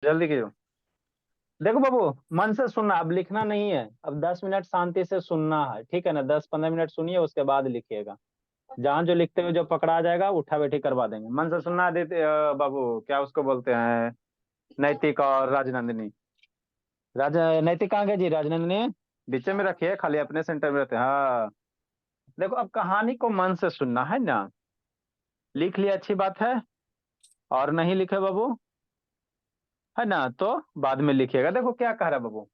जल्दी कीजिए। देखो बाबू, मन से सुनना, अब लिखना नहीं है। अब 10 मिनट शांति से सुनना है, ठीक है ना? 10-15 मिनट सुनिए, उसके बाद लिखिएगा। जहां जो लिखते हुए जो पकड़ा जाएगा उठा बैठी करवा देंगे। मन से सुनना। आदित्य बाबू, क्या उसको बोलते हैं? नैतिक और राजनंदिनी। नैतिक कहाँ गए जी? राजनंदिनी बीच में रखिए, खाली अपने सेंटर में रहते हैं। हाँ। देखो, अब कहानी को मन से सुनना है ना। लिख लिया, अच्छी बात है। और नहीं लिखे बाबू, है ना, तो बाद में लिखिएगा। देखो क्या कह रहा है बाबू।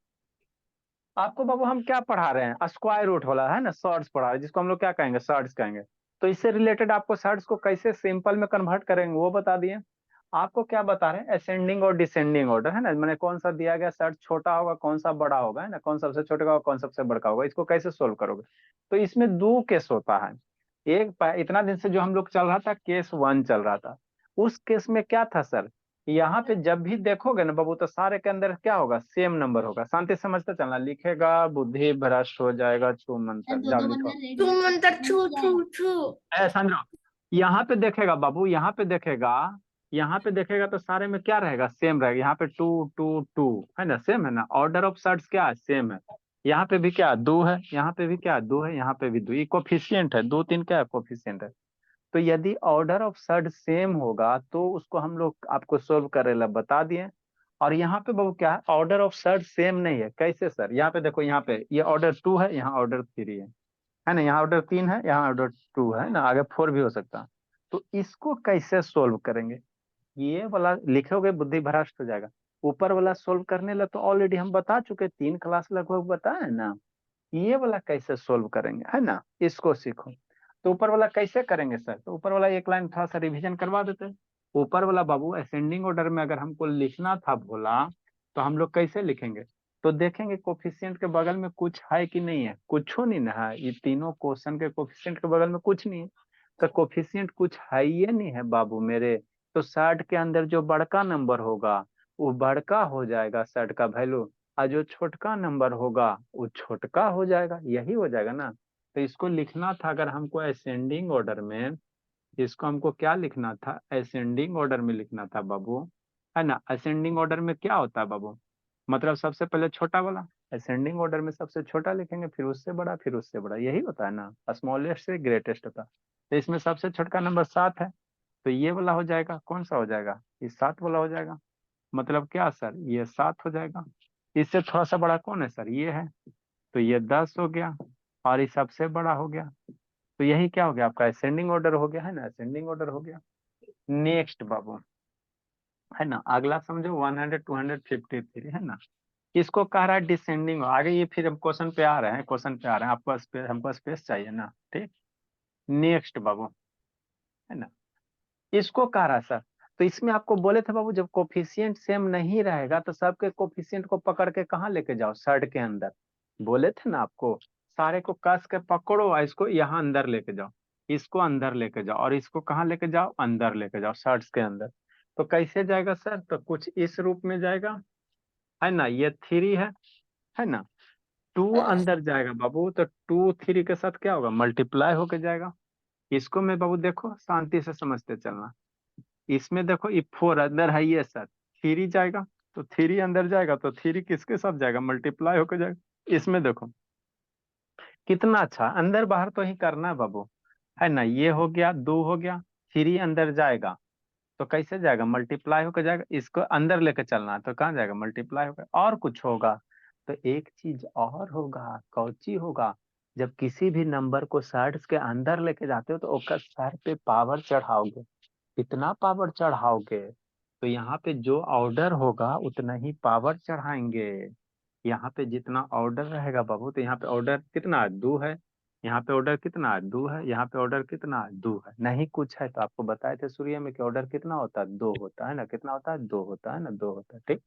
आपको बाबू हम क्या पढ़ा रहे हैं? स्क्वायर रूट वाला, है ना, शॉर्ट्स पढ़ा रहे हैं, जिसको हम लोग क्या कहेंगे? शॉर्ट्स कहेंगे। तो इससे रिलेटेड आपको शॉर्ट्स को कैसे सिंपल में कन्वर्ट करेंगे वो बता दिए। आपको क्या बता रहे हैं? असेंडिंग और डिसेंडिंग ऑर्डर, है ना। मैंने कौन सा दिया गया शॉर्ट, छोटा होगा कौन सा बड़ा होगा, है ना, कौन सबसे छोटे का होगा कौन सबसे बड़का होगा, इसको कैसे सोल्व करोगे? तो इसमें दो केस होता है। इतना दिन से जो हम लोग चल रहा था, केस वन चल रहा था। उस केस में क्या था सर? यहाँ पे जब भी देखोगे ना बाबू, तो सारे के अंदर क्या होगा? सेम नंबर होगा। शांति से समझते चलना। लिखेगा, बुद्धि भ्रष्ट हो जाएगा, छू मंतर, दो जाओ दो लिखो। बंदे रेडी तुम अंतर छू छू छू। ए समझो। यहाँ पे देखेगा बाबू, यहाँ पे देखेगा। यहाँ पे देखेगा तो सारे में क्या रहेगा? सेम रहेगा। यहाँ पे टू टू टू, है ना, सेम है ना। ऑर्डर ऑफ सर्ट्स क्या है? सेम है। यहाँ पे भी क्या? दो है। यहाँ पे भी क्या? दो है। यहाँ पे भी दो। ये कोफिशिएंट है, दो तीन क्या है? कोफिशिएंट है। तो यदि ऑर्डर ऑफ सर्ट सेम होगा तो उसको हम लोग आपको सोल्व करेला बता दिए। और यहाँ पे बाबू क्या है? ऑर्डर ऑफ सर्ट सेम नहीं है। कैसे सर? यहाँ पे देखो, यहाँ पे ये ऑर्डर टू है, यहाँ ऑर्डर थ्री है ना, यहाँ ऑर्डर तीन है, यहाँ ऑर्डर टू है ना, आगे फोर भी हो सकता है। तो इसको कैसे सोल्व करेंगे? ये वाला लिखोगे, बुद्धि भ्रष्ट हो जाएगा। ऊपर वाला सोल्व करने ला तो ऑलरेडी हम बता चुके, 3 क्लास लगभग बताए ना। ये वाला कैसे सोल्व करेंगे, है ना, इसको सीखो। तो ऊपर वाला कैसे करेंगे सर? तो ऊपर वाला एक लाइन थोड़ा सा रिवीजन करवा देते हैं। ऊपर वाला बाबू असेंडिंग ऑर्डर में अगर हमको लिखना था बोला, तो हम लोग कैसे लिखेंगे? तो देखेंगे कोफिशिएंट के बगल में कुछ है कि नहीं है। कुछ नहीं ना है, ये तीनों क्वेश्चन के कोफिशिएंट के बगल में कुछ नहीं है। तो कोफिशिएंट कुछ है ये नहीं है बाबू मेरे। तो 60 के अंदर जो बड़का नंबर होगा वो बड़का हो जाएगा 60 का वैल्यू। और जो छोटका नंबर होगा वो छोटका हो जाएगा, यही हो जाएगा ना। तो इसको लिखना था अगर हमको असेंडिंग ऑर्डर में, इसको हमको क्या लिखना था? असेंडिंग ऑर्डर में लिखना था बाबू, है ना। असेंडिंग ऑर्डर में क्या होता है बाबू? मतलब सबसे पहले छोटा वाला। असेंडिंग ऑर्डर में सबसे छोटा लिखेंगे, फिर उससे बड़ा, फिर उससे बड़ा, यही होता है ना। स्मॉलेस्ट से ग्रेटेस्ट होता है। तो इसमें सबसे छोटा नंबर 7 है। तो ये वाला हो जाएगा, कौन सा हो जाएगा? ये 7 वाला हो जाएगा। मतलब क्या सर? ये 7 हो जाएगा। इससे थोड़ा सा बड़ा कौन है सर? ये है। तो ये 10 हो गया। और ये सबसे बड़ा हो गया। तो यही क्या हो गया आपका? असेंडिंग ऑर्डर हो गया, है ना, असेंडिंग ऑर्डर हो गया। नेक्स्ट बाबू, है ना, अगला समझो 100 253, है ना। इसको कह रहा है डिसेंडिंग। आगे ये फिर हम क्वेश्चन पे आ रहे हैं, क्वेश्चन पे आ रहे हैं। आपको स्पेस, हमको स्पेस चाहिए ना, ठीक। नेक्स्ट बाबू, है ना, इसको कह रहा है सर। तो इसमें आपको बोले थे बाबू, जब कोफिशिएंट सेम नहीं रहेगा तो सबके कोफिशिएंट को पकड़ के कहाँ लेके जाओ? सर्ट के अंदर। बोले थे ना आपको, सारे को कस के पकड़ो और इसको यहाँ अंदर लेके जाओ। इसको अंदर लेके जाओ और इसको कहाँ लेके जाओ? अंदर लेके जाओ, सर्ट्स के अंदर। तो कैसे जाएगा सर? तो कुछ इस रूप में जाएगा, है ना। ये थ्री है ना। टू अंदर जाएगा बाबू, तो टू थ्री के साथ क्या होगा? मल्टीप्लाई होके जाएगा। इसको मैं बाबू देखो शांति से समझते चलना। इसमें देखो ये फोर अंदर है, ये सर थ्री जाएगा। तो थ्री अंदर जाएगा तो थ्री किसके साथ जाएगा? मल्टीप्लाई होकर जाएगा। इसमें देखो कितना अच्छा, अंदर बाहर तो ही करना है बाबू, है ना। ये हो गया, दो हो गया। थ्री अंदर जाएगा तो कैसे जाएगा? मल्टीप्लाई होकर जाएगा। इसको अंदर लेकर चलना है तो कहाँ जाएगा? मल्टीप्लाई होकर। और कुछ होगा? तो एक चीज और होगा, कौची होगा? जब किसी भी नंबर को सर्ट्स के अंदर लेके जाते हो तो उसका सर पे पावर चढ़ाओगे। कितना पावर चढ़ाओगे? तो यहाँ पे जो ऑर्डर होगा उतना ही पावर चढ़ाएंगे। यहाँ पे जितना ऑर्डर रहेगा बाबू, तो यहाँ पे ऑर्डर कितना है? दो है। यहाँ पे ऑर्डर कितना है? दो है। यहाँ पे ऑर्डर कितना है? दो है। नहीं कुछ है तो आपको बताए थे सूर्य में कि ऑर्डर कितना होता है? दो होता है ना। कितना होता है? दो होता है ना, दो होता है, ठीक।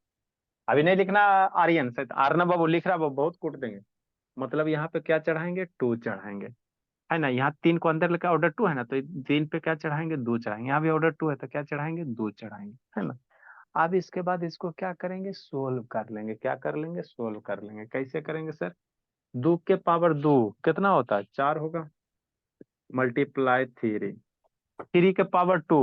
अभी नहीं लिखना। आर्यन से आर्नब बाबू लिख रहा है, वो बहुत कूट देंगे। मतलब यहाँ पे क्या चढ़ाएंगे? टू चढ़ाएंगे, है ना। यहाँ तीन को अंदर लेकर ऑर्डर टू है ना, तो तीन पे क्या चढ़ाएंगे? दो चढ़ाएंगे। यहाँ भी ऑर्डर टू है तो क्या चढ़ाएंगे? दो चढ़ाएंगे, है ना। अब इसके बाद इसको क्या करेंगे? सोल्व कर लेंगे। क्या कर लेंगे? सोल्व कर लेंगे। कैसे करेंगे सर? दो के पावर दो कितना होता है? चार होगा। मल्टीप्लाई थ्री, थ्री के पावर टू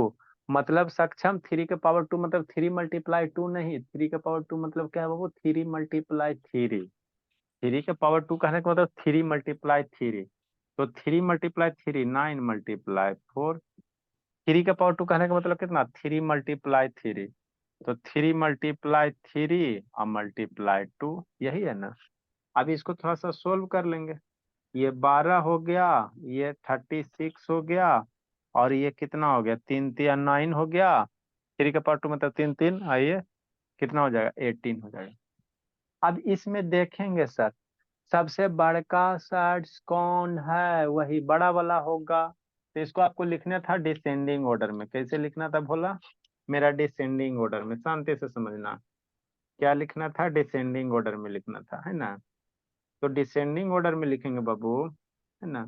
मतलब सक्षम 3 के पावर 2 मतलब 3 × 2 नहीं, 3 के पावर 2 मतलब क्या है वो 3 × 3। 3 के पावर 2 कहने का मतलब 3 × 3। तो 3 × 3 9 × 4। 3 के पावर 2 कहने का मतलब कितना 3 × 3। तो 3 × 3 और ×2 यही है ना। अभी इसको थोड़ा सा सोल्व कर लेंगे। ये 12 हो गया, ये 36 हो गया, और ये कितना हो गया 3 3 9 हो गया। 3 के पावर 2 मतलब 3 3, आइए कितना हो जाएगा 18 हो जाएगा। अब इसमें देखेंगे सर, सबसे बड़का सर्च कौन है, वही बड़ा वाला होगा। तो इसको आपको लिखना था डिसेंडिंग ऑर्डर में। कैसे लिखना था भोला मेरा? डिसेंडिंग ऑर्डर में, शांति से समझना। क्या लिखना था? डिसेंडिंग ऑर्डर में लिखना था, है ना। तो डिसेंडिंग ऑर्डर में लिखेंगे बाबू, है ना।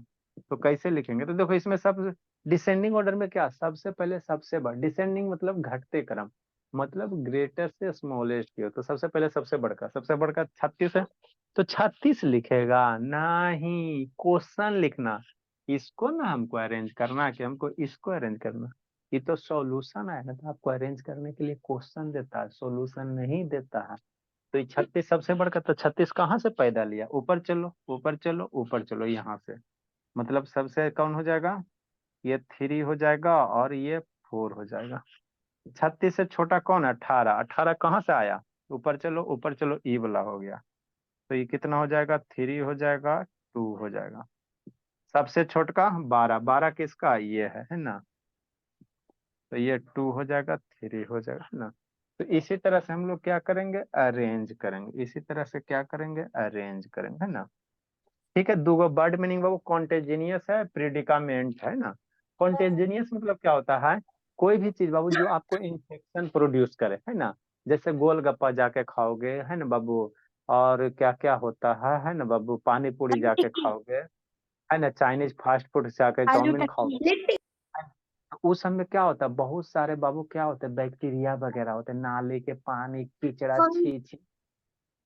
तो कैसे लिखेंगे? तो देखो इसमें सब डिसेंडिंग ऑर्डर में क्या, सबसे पहले सबसे बड़ा। डिसेंडिंग मतलब घटते क्रम, मतलब ग्रेटर से स्मॉलेस्ट की हो। तो सबसे पहले सबसे बड़का 36 है, तो 36 लिखेगा नहीं, क्वेश्चन लिखना। इसको ना हमको अरेंज करना कि हमको इसको अरेंज करना। ये तो सॉल्यूशन है ना, तो आपको अरेंज करने के लिए क्वेश्चन देता है, सॉल्यूशन नहीं देता है। तो ये 36 सबसे बढ़कर, तो 36 कहाँ से पैदा लिया? ऊपर चलो ऊपर चलो ऊपर चलो, यहाँ से। मतलब सबसे कौन हो जाएगा? ये 3 हो जाएगा और ये 4 हो जाएगा। 36 से छोटा कौन है? 18। 18 कहाँ से आया? ऊपर चलो ऊपर चलो, ई वाला हो गया। तो ये कितना हो जाएगा? 3 हो जाएगा, 2 हो जाएगा। सबसे छोटका 12। 12 किसका? ये है ना। तो ये 2 हो जाएगा, 3 हो जाएगा, है ना। तो इसी तरह से हम लोग क्या करेंगे? अरेंज करेंगे। इसी तरह से क्या करेंगे? अरेंज करेंगे, है ना। ठीक है, दो वर्ड मीनिंग वो कॉन्टेजिनियस है, प्रिडिकामेंट है ना। कॉन्टेजिनियस मतलब क्या होता है? कोई भी चीज बाबू जो आपको इन्फेक्शन प्रोड्यूस करे, है ना। जैसे गोलगप्पा जाके खाओगे, है ना बाबू। और क्या क्या होता है ना बाबू, पानी पूरी आलू जाके टिक्की खाओगे, है ना। चाइनीज फास्ट फूड जाके आलू चाउमीन टिक्की खाओगे। तो उस समय क्या होता है? बहुत सारे बाबू क्या होते हैं, बैक्टीरिया वगैरह होते हैं, नाले के पानी कीचड़ा छी छी।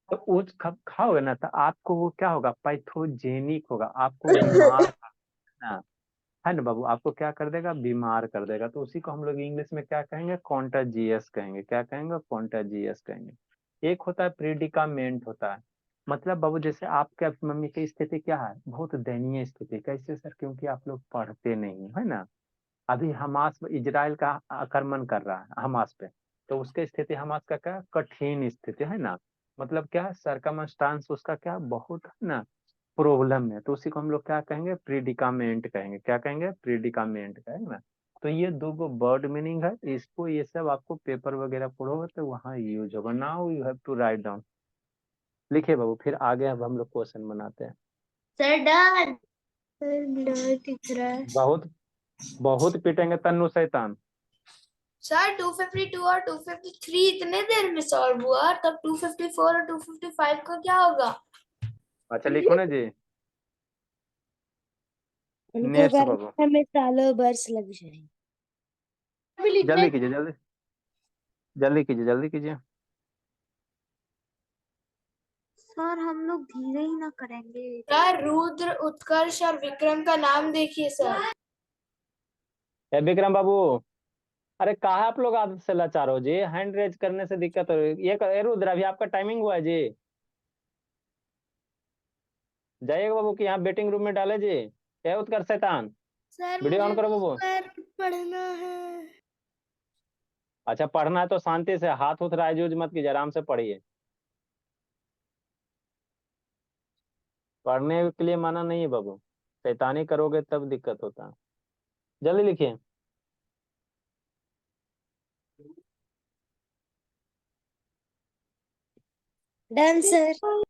तो उस खाओगे ना तो आपको वो क्या होगा? पैथोजेनिक होगा, आपको बीमार करना, है ना बाबू। आपको क्या कर देगा? बीमार कर देगा। तो उसी को हम लोग इंग्लिश में क्या कहेंगे? कॉन्टाजियस कहेंगे। क्या कहेंगे? कॉन्टाजियस कहेंगे। एक होता है प्रीडिकामेंट होता है। मतलब बाबू जैसे आपके मम्मी की स्थिति क्या है? बहुत दयनीय स्थिति। कैसे सर? क्योंकि आप लोग पढ़ते नहीं, है ना। अभी हमास इजराइल का आक्रमण कर रहा है हमास पे। तो उसके स्थिति हमास का क्या? कठिन स्थिति, है ना। मतलब क्या? सरकमस्टांस उसका क्या बहुत, है ना, प्रॉब्लम है। तो उसी को हम लोग क्या कहेंगे? प्रीडिकामेंट कहेंगे। क्या कहेंगे? प्रीडिकामेंट कहेंगे ना। तो ये दो गो वर्ड मीनिंग है। इसको ये सब आपको पेपर वगैरह पढ़ोगे तो वहाँ यूज होगा। Now you have to write down. लिखिए बाबू, फिर आगे अब हम लोग क्वेश्चन बनाते हैं। सर डन सर ब्लर दिख रहा है बहुत बहुत पिटेंगे तन्नू शैतान। सर 252 और 253 इतने देर में सॉल्व हुआ तब 254 और 255 का क्या होगा अच्छा लिखो ना जी। इनको नेक्स्ट बाबू, करने में सालों बरस लग जाएंगे। अभी लिखने जल्दी कीजिए, जल्दी जल्दी कीजिए, जल्दी कीजिए। सर हम लोग धीरे ही ना करेंगे। सर रुद्र उत्कर्ष और विक्रम का नाम देखिए सर ए विक्रम बाबू, अरे कहा आप लोग आदत से लाचार हो जी? हैंड रेज करने से दिक्कत हो रही है। ये रुद्र अभी आपका टाइमिंग हुआ है जी। जाइएगा बाबू कि यहाँ वेटिंग रूम में डाले जी। क्या उत्कर्ष शैतान, सर वीडियो मुझे ऑन करो बाबू। स्क्वायर रूट पढ़ना है अच्छा पढ़ना है तो शांति से, हाथ उथ राइज यूज मत कीजिए, आराम से पढ़िए। पढ़ने के लिए माना नहीं है बाबू, शैतानी करोगे तब दिक्कत होता है। जल्दी लिखिए। Done sir.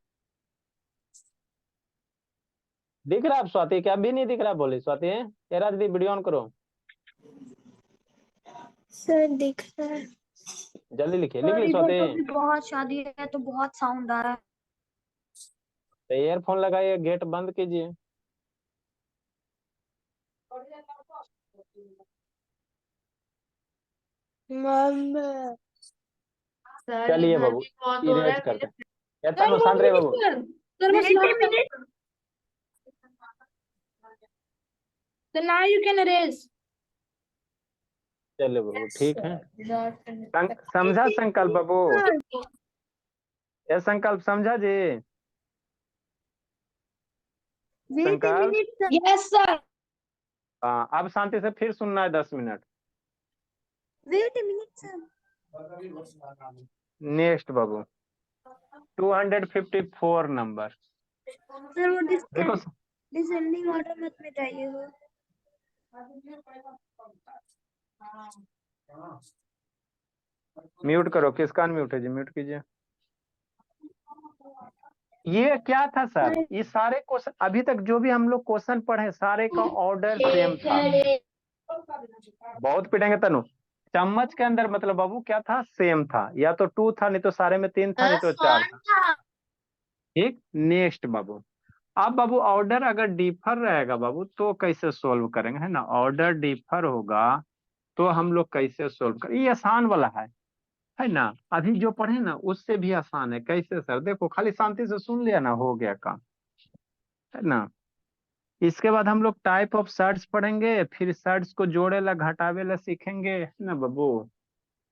दिख रहा है आप स्वाति? क्या अभी नहीं दिख रहा? बोले स्वाति है ये राज भी, वीडियो ऑन करो। सर दिख रहा है जल्दी लिखिए, लिख सर ली इधर स्वाति? तो भी बहुत शादी है तो बहुत साउंड आ रहा है। तो ईयरफोन लगाइए, गेट बंद कीजिए। मम्मा सर ये चलिए बाबू, गर्मी बहुत हो रहा इरेज है करते मेरे हैं। या सर तनु शांत रहे बाबू। सर बस so now you can erase चलो बाबू ठीक है। Not समझा संकल्प बाबू? ये संकल्प समझा जी? वेट ए संकल्प मिनट सर। yes sir हाँ, अब शांति से फिर सुनना है 10 minute. Wait a minute sir. Next बाबू 254 नंबर। सर वो देखो डिसेंडिंग ऑर्डर मत में जाइएगा। म्यूट करो, किसका अनम्यूट है जी? म्यूट कीजिए। ये क्या था सर? ये सारे क्वेश्चन अभी तक जो भी हम लोग क्वेश्चन पढ़े सारे का ऑर्डर सेम था। बहुत पिटेंगे तनु। चम्मच के अंदर मतलब बाबू क्या था? सेम था, या तो 2 था, नहीं तो सारे में 3 था, नहीं तो 4 था। ठीक, नेक्स्ट बाबू। अब बाबू ऑर्डर अगर डिफर रहेगा बाबू तो कैसे सोल्व करेंगे, है ना? ऑर्डर डिफर होगा तो हम लोग कैसे सोल्व करें? ये आसान वाला है ना? अभी जो पढ़े ना उससे भी आसान है। कैसे सर? देखो खाली शांति से सुन लिया ना, हो गया काम, है ना? इसके बाद हम लोग टाइप ऑफ शर्ट्स पढ़ेंगे, फिर शर्ट्स को जोड़े ला घटावे ला सीखेंगे, है ना बाबू?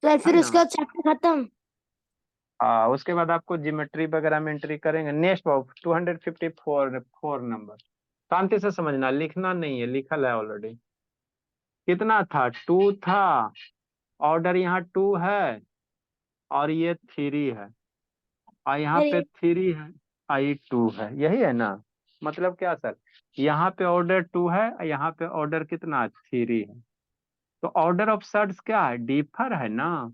सर है फिर ना? उसका चैप्टर खत्म। उसके बाद आपको ज्योमेट्री वगैरह में एंट्री करेंगे। नेक्स्ट बाबू 254 नंबर। शांति से समझना, लिखना नहीं है, लिखल है ऑलरेडी। कितना था? 2 था। ऑर्डर यहाँ 2 है और ये 3 है, और यहाँ सर पे ये 3 है, आई 2 है। यही है ना? मतलब क्या सर? यहाँ पे ऑर्डर 2 है, यहाँ पे ऑर्डर कितना? 3 है। तो ऑर्डर ऑफ शर्ट्स क्या है? डिफर है ना?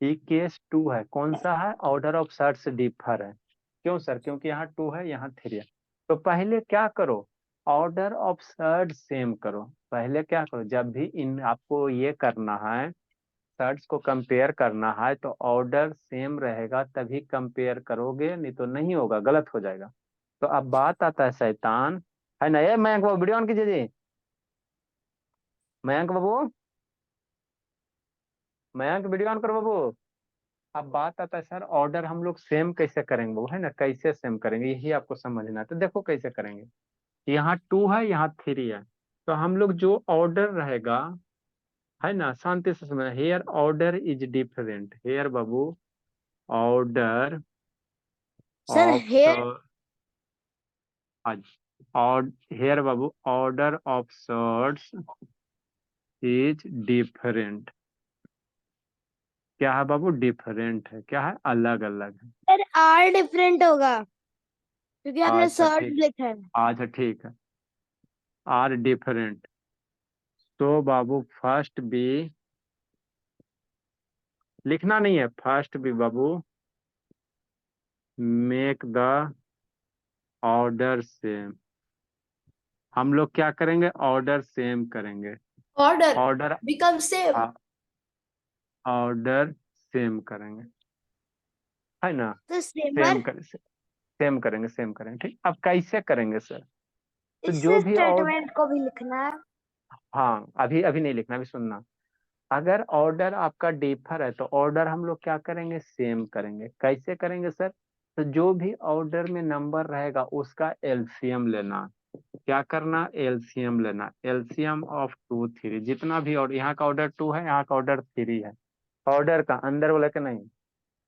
ये केस 2 है। कौन सा है? ऑर्डर ऑफ शर्ट्स डिफर है। क्यों सर? क्योंकि यहाँ 2 है, यहाँ 3 है। तो पहले क्या करो? ऑर्डर ऑफ शर्ट सेम करो। पहले क्या करो? जब भी इन आपको ये करना है, शर्ट्स को कंपेयर करना है, तो ऑर्डर सेम रहेगा तभी कंपेयर करोगे, नहीं तो नहीं होगा, गलत हो जाएगा। तो अब बात आता है शैतान, है ना? ये मयंक बाबू वीडियो ऑन कीजिए जी। मयंक बाबू, मयंक वीडियो ऑन करो बाबू। अब बात आता है सर ऑर्डर हम लोग सेम कैसे करेंगे वो, है ना? कैसे सेम करेंगे यही आपको समझना है। तो देखो कैसे करेंगे। यहाँ 2 है, यहाँ 3 है, तो हम लोग जो ऑर्डर रहेगा, है ना? शांति से समझना। Here order is different. Here बाबू ऑर्डर सर ऑफ हेयर और हेयर बाबू order of shirts is different. क्या है बाबू? डिफरेंट है। क्या है? अलग अलग है। सर आर डिफरेंट होगा क्योंकि आपने अच्छा शर्ट ठीक, लिखा है। अच्छा ठीक है। Are different. तो बाबू फर्स्ट बी लिखना नहीं है, फर्स्ट बी बाबू मेक द ऑर्डर सेम। हम लोग क्या करेंगे? ऑर्डर सेम करेंगे। order order become same order same करेंगे, है ना? तो सेम सेमर कर सेम करेंगे, सेम करेंगे। ठीक, अब कैसे करेंगे सर? तो इस जो भी ऑर्डर, स्टेटमेंट को भी लिखना है। हाँ अभी अभी नहीं लिखना, अभी सुनना। अगर ऑर्डर आपका डिफर है तो ऑर्डर हम लोग क्या करेंगे? सेम करेंगे। कैसे करेंगे सर? तो जो भी ऑर्डर में नंबर रहेगा उसका एलसीएम लेना। क्या करना? एलसीएम लेना। एलसीएम ऑफ 2 3, जितना भी ऑर्डर, यहाँ का ऑर्डर 2 है, यहाँ का ऑर्डर 3 है, ऑर्डर का अंदर बोला कि नहीं,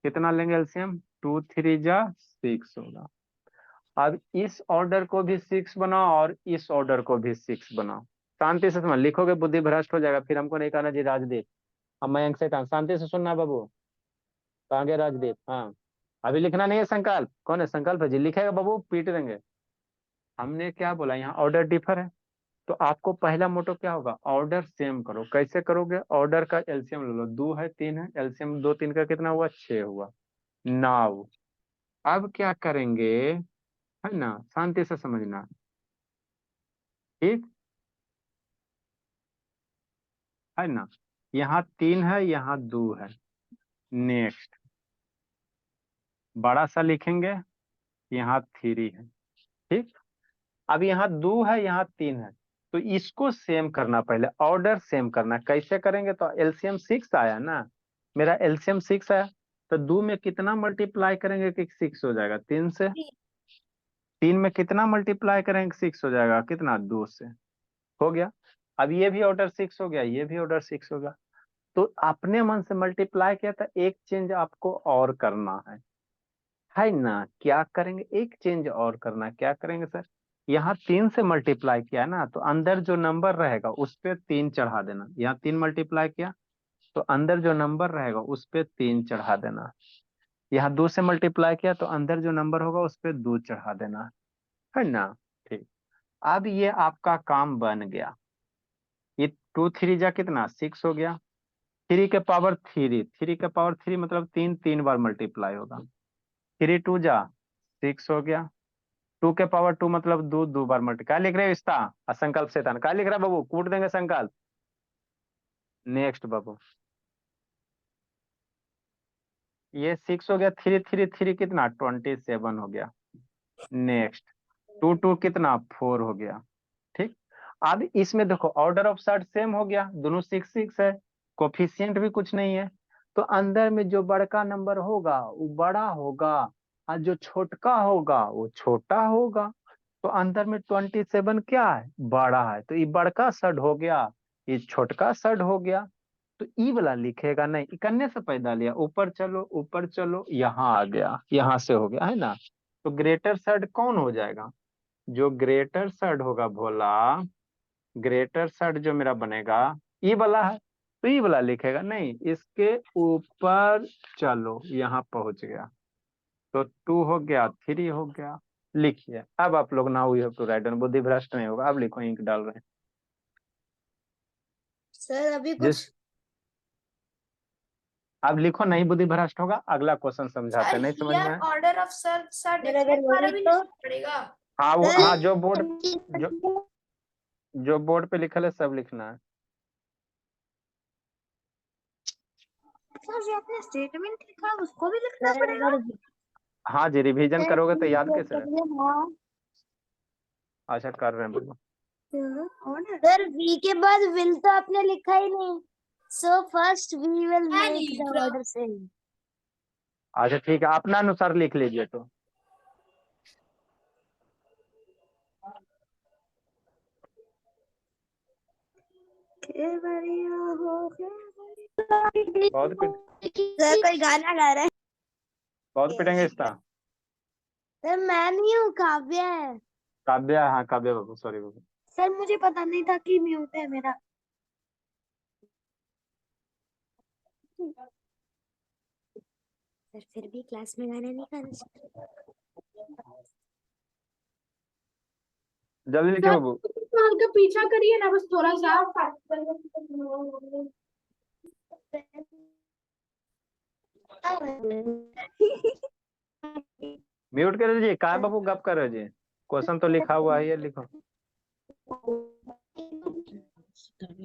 कितना लेंगे एलसीएम? 2 3 जा 6 होगा। अब इस ऑर्डर को भी 6 बनाओ और इस ऑर्डर को भी 6 बनाओ। शांति से समझ, लिखोगे बुद्धि भ्रष्ट हो जाएगा, फिर हमको नहीं कहना जी राजदीप। अब मैं से काम शांति से सुनना बाबू। कहाँ गए राजदीप? हाँ, अभी लिखना नहीं है। संकल्प कौन है? संकल्प है जी, लिखेगा बाबू, पीट देंगे। हमने क्या बोला? यहाँ ऑर्डर डिफर है, तो आपको पहला मोटो क्या होगा? ऑर्डर सेम करो। कैसे करोगे? ऑर्डर का एलसीएम ले लो। 2 है 3 है, एलसीएम 2 3 का कितना हुआ? 6 हुआ। नाउ अब क्या करेंगे, है ना? शांति से समझना। ठीक है ना? यहाँ 3 है, यहाँ 2 है। नेक्स्ट बड़ा सा लिखेंगे, यहाँ 3 है। ठीक, अब यहाँ 2 है, यहाँ 3 है, तो इसको सेम करना। पहले ऑर्डर सेम करना। कैसे करेंगे? तो एलसीएम 6 आया ना, मेरा एलसीएम 6 आया, तो 2 में कितना मल्टीप्लाई करेंगे कि 6 हो जाएगा? 3 से। 3 में कितना मल्टीप्लाई करेंगे? 6 हो जाएगा। कितना? 2 से। हो गया। अब ये भी ऑर्डर 6 हो गया, ये भी ऑर्डर 6 हो गया। तो अपने मन से मल्टीप्लाई किया था, एक चेंज आपको और करना है ना? क्या करेंगे? एक चेंज और करना है, क्या करेंगे सर? यहाँ 3 से मल्टीप्लाई किया है ना, तो अंदर जो नंबर रहेगा उस पे 3 चढ़ा देना। यहाँ 3 मल्टीप्लाई किया तो अंदर जो नंबर रहेगा उस पे 3 चढ़ा देना। यहाँ 2 से मल्टीप्लाई किया तो अंदर जो नंबर होगा उस पे 2 चढ़ा देना, है ना? ठीक। अब ये आपका काम बन गया। ये 2 3 जा कितना 6 हो गया। 3 के पावर 3, 3 के पावर 3 मतलब 3 3 बार मल्टीप्लाई होगा। 3 2 जा 6 हो गया। 2 के पावर 2 मतलब 2 2 बार मल्टी। क्या लिख रहे हो इसका? असंकल्प शैतान क्या लिख रहा है बाबू? कूट देंगे संकल्प। नेक्स्ट बाबू, ये 6 हो गया। 3 3 3 कितना 27 हो गया। नेक्स्ट 2 2 कितना 4 हो गया। ठीक। अब इसमें देखो ऑर्डर ऑफ सर्ट सेम हो गया, दोनों 6 6 है, कोफिशिएंट भी कुछ नहीं है। तो अंदर में जो बड़का नंबर होगा वो बड़ा होगा और जो छोटका होगा वो छोटा होगा। तो अंदर में 27 क्या है? बड़ा है, तो ये बड़का सड हो गया, ये छोटका सड हो गया। तो ई वाला लिखेगा नहीं, ई करने से पैदा लिया, ऊपर चलो ऊपर चलो, यहाँ आ गया, यहाँ से हो गया, है ना? तो ग्रेटर सड कौन हो जाएगा? जो ग्रेटर सड होगा भोला, ग्रेटर सड जो मेरा बनेगा ई वाला है, तो ई वाला लिखेगा नहीं, इसके ऊपर चलो, यहाँ पहुंच गया। तो 2 हो गया, 3 हो गया। लिखिए अब आप लोग, now you have to write down, बुद्धि भ्रष्ट नहीं होगा। अब लिखो, इंक डाल रहे हैं सर अभी जिस, कुछ अब लिखो, नहीं बुद्धि भ्रष्ट होगा। अगला क्वेश्चन समझाते सर हैं, नहीं समझ में हियर आया? ऑर्डर ऑफ सर मेरा अगर डिफरेंट वाला वही भी तो लिखना पड़ेगा। हाँ वो, हाँ जो बोर्ड, जो सर जो बोर्ड पे लिखल है सब लिखना है। जो आपने स्टेटमेंट लिखा उसको भी लिखना पड़ेगा। हाँ जी, रिवीजन करोगे तो याद कैसे रहे? हाँ अच्छा कर रहे हैं बोलो। सर वी के बाद विल तो आपने लिखा ही नहीं, सो फर्स्ट वी विल मैं मेक नहीं द लिख रहा। Order same. अच्छा ठीक है, अपना अनुसार लिख लीजिए तो। बहुत पिट सर कोई गाना गा रहा है। बहुत पिटेंगे इसका। सर मैं नहीं हूँ, काव्या है। काव्या, हाँ काव्या बाबू, सॉरी बाबू। सर मुझे पता नहीं था कि म्यूट है मेरा। सर फिर भी क्लास में गाना नहीं गाना चाहिए। जल्दी लिखिए बाबू। सर का पीछा करिए ना बस थोड़ा सा। म्यूट कर दीजिए, काय बाबू गप कर रहे जी? क्वेश्चन तो लिखा हुआ है, ये लिखो।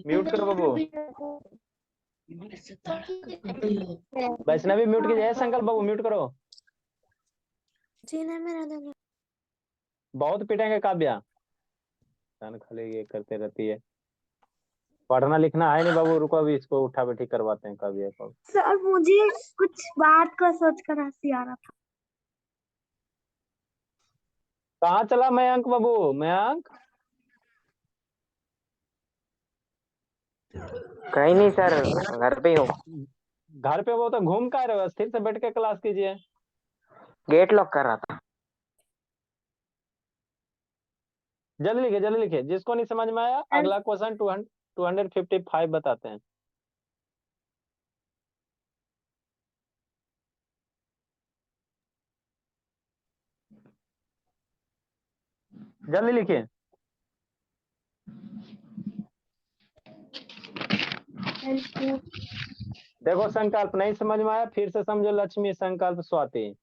म्यूट करो बाबू। वैष्णवी म्यूट कीजिए, संकल्प बाबू म्यूट करो। बहुत पिटेंगे काव्या, कान खाली ये करते रहती है। पढ़ना लिखना है नहीं बाबू, रुको अभी इसको उठा बैठी करवाते हैं काव्या को। सर मुझे कुछ बात का सोच कर हंसी आ रहा था। कहाँ चला मयंक बाबू? मयंक कहीं नहीं सर, घर पे ही हूँ। घर पे वो तो घूम का रहे हो, स्थिर से बैठ के क्लास कीजिए। गेट लॉक कर रहा था। जल्दी लिखिए, जिसको नहीं समझ में आया अगला क्वेश्चन 255 बताते हैं। जल्दी लिखिए। देखो संकल्प नहीं समझ में आया, फिर से समझो। लक्ष्मी, संकल्प, स्वाति,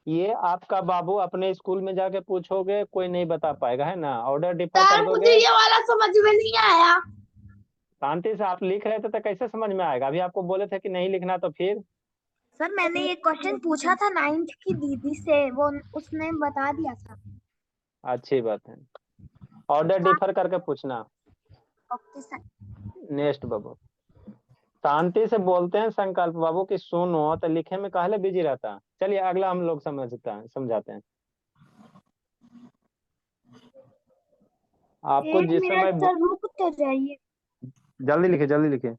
ये आपका बाबू अपने स्कूल में जाके पूछोगे, कोई नहीं बता पाएगा, है ना? ऑर्डर डिफर कर सर मुझे दोगे। ये वाला समझ में नहीं आया। शांति से आप लिख रहे थे तो कैसे समझ में आएगा? अभी आपको बोले थे कि नहीं लिखना, तो फिर सर मैंने ये क्वेश्चन पूछा था 9th की दीदी से, वो उसने बता दिया था। अच्छी बात है, ऑर्डर डिफर करके पूछना। Okay sir. नेक्स्ट बाबू, शांति से बोलते हैं संकल्प बाबू की सुनो, तो लिखे में काहले बिजी रहता। चलिए अगला हम लोग समझाते हैं। आपको एक जिस मिनट समय सर रुक तो जाइए। जल्दी लिखिए, जल्दी लिखिए।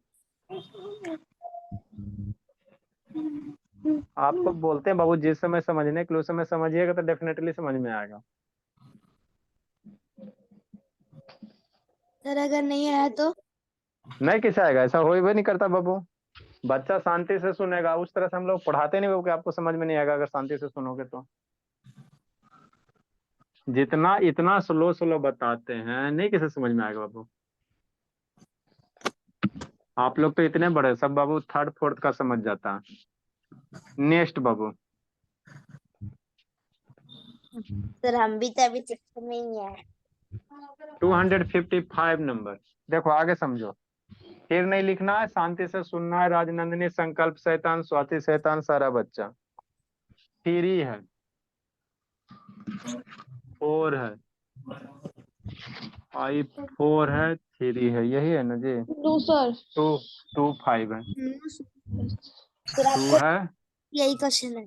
आपको बोलते हैं बाबू, जिस समय समझने के लिए उस समय समझिएगा तो डेफिनेटली समझ में आएगा। सर अगर नहीं आया तो? नहीं कैसे आएगा, ऐसा हो ही नहीं करता बाबू। बच्चा शांति से सुनेगा, उस तरह से हम लोग पढ़ाते नहीं बाबू कि आपको समझ में नहीं आएगा अगर शांति से सुनोगे तो। जितना इतना स्लो स्लो बताते हैं नहीं कैसे समझ में आएगा बाबू। आप लोग तो इतने बड़े, सब बाबू थर्ड फोर्थ का समझ जाता है। नेक्स्ट बाबू। सर हम भी तो अभी चक्कर में ही है। 255 नंबर। देखो आगे समझो, फिर नहीं लिखना है, शांति से सुनना है। राजनंदिनी, संकल्प शैतान, स्वाति शैतान, सारा बच्चा। 3 है, 4 है, 4 है, 3 है, यही है ना जी। No sir. 225 है, सर 2 आपको है। यही क्वेश्चन है?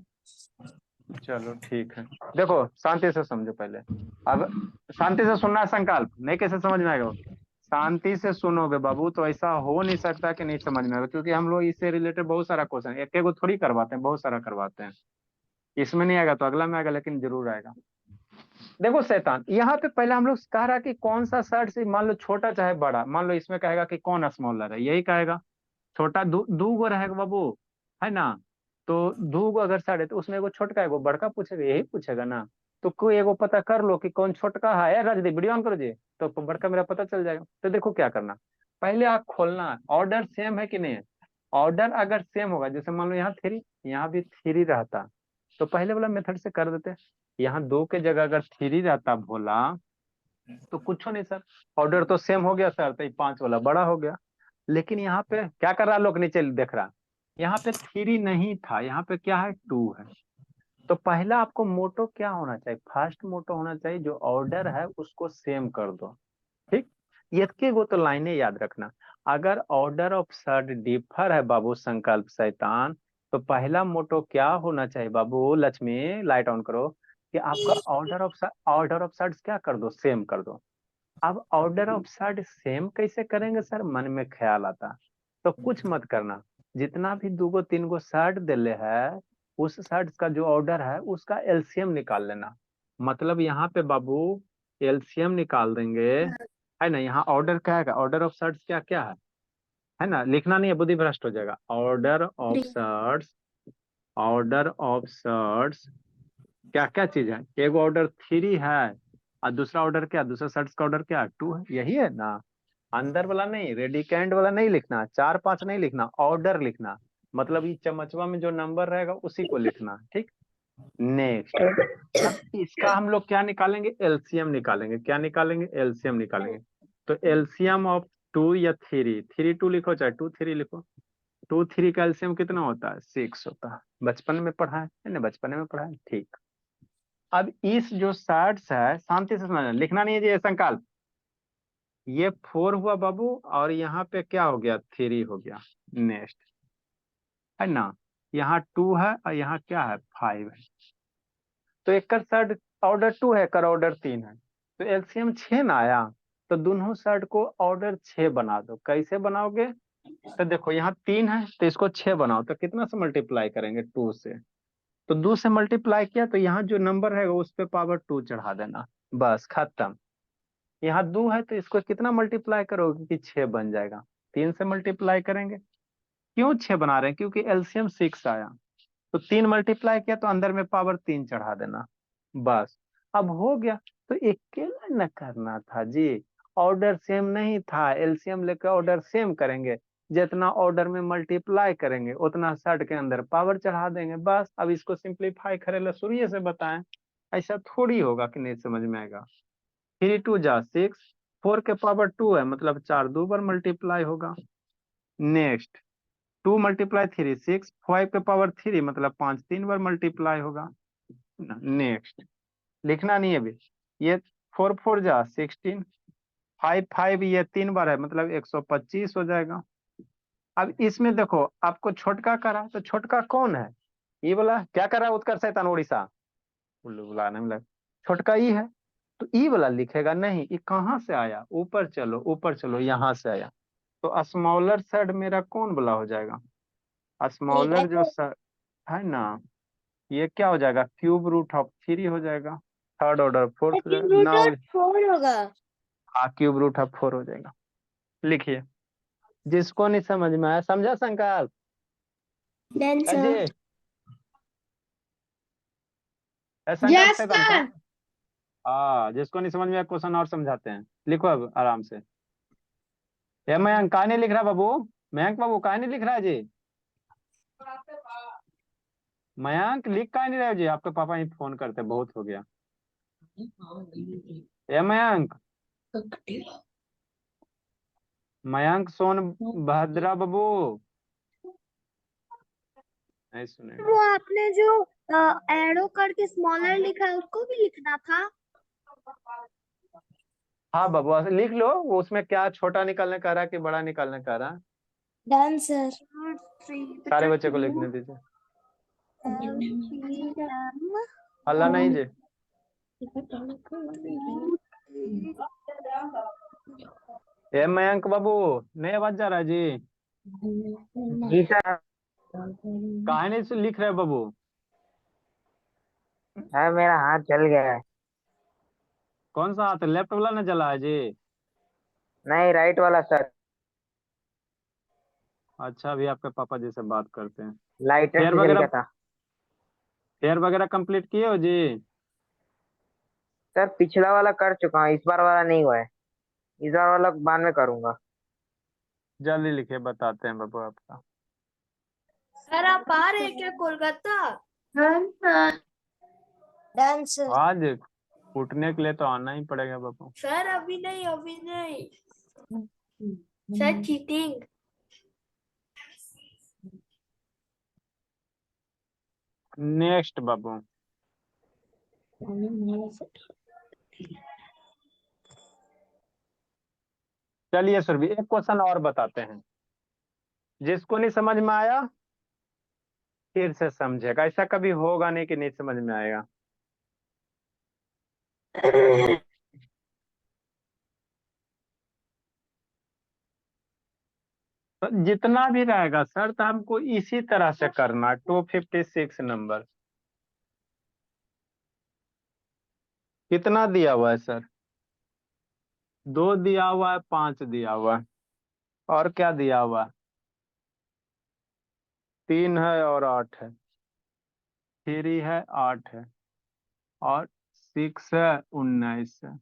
चलो ठीक है। देखो शांति से समझो पहले। अब शांति से सुनना है, संकल्प नहीं कैसे समझ में आएगा। शांति से सुनोगे बाबू तो ऐसा हो नहीं सकता कि नहीं समझ में आएगा, क्योंकि हम लोग इससे रिलेटेड बहुत सारा क्वेश्चन एक एक थोड़ी करवाते हैं, बहुत सारा करवाते हैं। इसमें नहीं आएगा तो अगला में आएगा, लेकिन जरूर आएगा। देखो शैतान, यहाँ पे पहले हम लोग कह रहा कि कौन सा शर्ट से, मान लो छोटा चाहे बड़ा, मान लो इसमें कहेगा कि कौन स्मॉलर है, यही कहेगा। छोटा दू गो रहेगा बाबू, है ना। तो दू गो अगर शर्ट है तो उसमें एगो छोटका एगो बड़का पूछेगा, यही पूछेगा ना। तो कोई एगो पता कर लो कि कौन छोटका है। यार राजदीप वीडियो ऑन करो जी, तो बड़का मेरा पता चल जाएगा। तो देखो क्या करना, पहले आप खोलना है ऑर्डर सेम है कि नहीं है। ऑर्डर अगर सेम होगा, जैसे मान लो यहाँ 3, यहाँ भी 3 रहता, तो पहले वाला मेथड से कर देते। यहाँ 2 के जगह अगर 3 रहता भोला, तो कुछ नहीं सर, ऑर्डर तो सेम हो गया सर, तो 5 वाला बड़ा हो गया। लेकिन यहाँ पे क्या कर रहा लोग, नीचे देख रहा, यहाँ पे 3 नहीं था, यहाँ पे क्या है 2 है। तो पहला आपको मोटो क्या होना चाहिए, फर्स्ट मोटो होना चाहिए, जो ऑर्डर है उसको सेम कर दो। ठीक, ये गो तो लाइनें याद रखना। अगर ऑर्डर ऑफ शर्ट डिफर है बाबू, संकल्प शैतान, तो पहला मोटो क्या होना चाहिए बाबू, लक्ष्मी लाइट ऑन करो, कि आपका ऑर्डर ऑफ शर्ट क्या कर दो, सेम कर दो। अब ऑर्डर ऑफ शर्ट सेम कैसे करेंगे सर, मन में ख्याल आता। तो कुछ मत करना, जितना भी 2 गो 3 गो शर्ट दिले है, उस शर्ट का जो ऑर्डर है उसका एलसीएम निकाल लेना। मतलब यहाँ पे बाबू एलसीएम निकाल देंगे, है ना। यहाँ ऑर्डर क्या है, ऑर्डर ऑफ शर्ट्स क्या क्या है ना, लिखना नहीं है, बुद्धि भ्रष्ट हो जाएगा। Order of shirts, order of shirts क्या क्या चीज है, एक ऑर्डर 3 है, और दूसरा ऑर्डर क्या, दूसरा शर्ट्स का ऑर्डर क्या 2 है, यही है ना। अंदर वाला नहीं, रेडिकेंट वाला नहीं लिखना, 4 5 नहीं लिखना, ऑर्डर लिखना। मतलब ये चमचवा में जो नंबर रहेगा उसी को लिखना, ठीक। नेक्स्ट, अब इसका हम लोग क्या निकालेंगे, एलसीएम निकालेंगे। क्या निकालेंगे, एलसीएम निकालेंगे। तो एलसीएम ऑफ 2 या 3, 3 2 लिखो चाहे 2 3 लिखो। 2 3 का एलसीएम कितना होता है, 6 होता है। बचपन में पढ़ा है ना, बचपन में पढ़ा है, ठीक। अब इस जो शर्ट्स है, शांति से समझना, लिखना नहीं है जी, ये संकल्प। ये 4 हुआ बाबू, और यहाँ पे क्या हो गया, 3 हो गया। नेक्स्ट, है ना। यहाँ 2 है और यहाँ क्या है, 5 है। तो एक का शर्ट ऑर्डर 2 है, कर ऑर्डर 3 है, तो एलसीएम 6 ना आया। तो दोनों शर्ट को ऑर्डर 6 बना दो। कैसे बनाओगे, तो देखो यहाँ 3 है तो इसको 6 बनाओ, तो कितना से मल्टीप्लाई करेंगे, 2 से। तो 2 से मल्टीप्लाई किया तो यहाँ जो नंबर है उस पे पावर 2 चढ़ा देना, बस खत्म। यहाँ 2 है तो इसको कितना मल्टीप्लाई करोगे कि 6 बन जाएगा। 3 से मल्टीप्लाई करेंगे, क्यों 6 बना रहे हैं, क्योंकि एलसीएम 6 आया। तो 3 मल्टीप्लाई किया तो अंदर में पावर 3 चढ़ा देना, बस। अब हो गया। तो अकेला न करना था जी, ऑर्डर सेम नहीं था, एलसीएम लेकर ऑर्डर सेम करेंगे। जितना ऑर्डर में मल्टीप्लाई करेंगे उतना शर्ट के अंदर पावर चढ़ा देंगे, बस। अब इसको सिंप्लीफाई करें, शुरू से बताएं, ऐसा थोड़ी होगा कि नहीं समझ में आएगा। 3 2 जा 6, 4 के पावर 2 है, मतलब 4 2 बार मल्टीप्लाई होगा। नेक्स्ट, 2 मल्टीप्लाई 3 6, 5 के पावर 3 मतलब 5 3 बार मल्टीप्लाई होगा। नेक्स्ट, लिखना नहीं है अभी। ये 4 4 जा 16, 5 5 ये 3 बार है, मतलब 125 हो जाएगा। अब इसमें देखो आपको छोटका करा, तो छोटका कौन है, ये बोला क्या कर रहा है, उत्कर्ष शैतान उड़ीसा, उल्लू बुलाने में लगा। छोटका ही है, तो ई वाला लिखेगा नहीं, ये कहाँ से आया, ऊपर चलो ऊपर चलो, यहाँ से आया। तो स्मॉलर सेड मेरा कौन वाला हो जाएगा, स्मॉलर जो है ना, ये क्या हो जाएगा, क्यूब रूट ऑफ 3 हो जाएगा, थर्ड ऑर्डर फोर्थ हो जाएगा, रूट नाउ ऑफ 4 होगा। हाँ क्यूब रूट ऑफ 4 हो जाएगा। लिखिए, जिसको नहीं समझ में आया, समझा संकल्प डन सर। अजय, संकल्प यस से सर। हाँ, जिसको नहीं समझ में आया क्वेश्चन और समझाते हैं, लिखो अब आराम से। ये मयंक कहा नहीं लिख रहा बाबू, मयंक बाबू कहा नहीं लिख रहा है जी, मयंक लिख का नहीं रहे हो जी, आपके पापा ही फोन करते, बहुत हो गया। ये मयंक, मयंक सोन भद्रा बाबू नहीं सुनेगा। वो आपने जो एरो करके स्मॉलर लिखा है उसको भी लिखना था। हाँ बाबू ऐसे लिख लो, वो उसमें क्या छोटा निकालने का रहा है कि बड़ा निकालने का रहा है, डन सर। सारे बच्चे को लिखने दीजिए, हल्ला नहीं जी। ए मयंक बाबू नहीं आवाज जा रहा है जी, जी सर। कहा नहीं से लिख रहे हो बाबू, सर मेरा हाथ जल गया है। कौन सा हाथ, लेफ्ट वाला ना जला है जी। नहीं, राइट वाला सर। अच्छा अभी आपके पापा जी से बात करते हैं। लाइटर फेयर से जल वगैरह, गया था। फेयर वगैरह कंप्लीट किए हो जी। सर पिछला वाला कर चुका हूँ, इस बार वाला नहीं हुआ है। इस बार वाला बाद में करूंगा। जल्दी लिखिए, बताते हैं बाबू आपका। सर आप आ रहे हैं क्या कोलकाता? Done sir. आज उठने के लिए तो आना ही पड़ेगा बाबू। सर अभी नहीं, अभी नहीं। Sir cheating. नेक्स्ट बाबू, चलिए सुरभि एक क्वेश्चन और बताते हैं, जिसको नहीं समझ में आया फिर से समझेगा, ऐसा कभी होगा नहीं कि नहीं समझ में आएगा। तो जितना भी रहेगा सर, तो हमको इसी तरह से करना, 256 नंबर कितना दिया हुआ है सर, 2 दिया हुआ है, 5 दिया हुआ है, और क्या दिया हुआ है, 3 है और 8 है, 3 है 8 है और 6 है 19 है।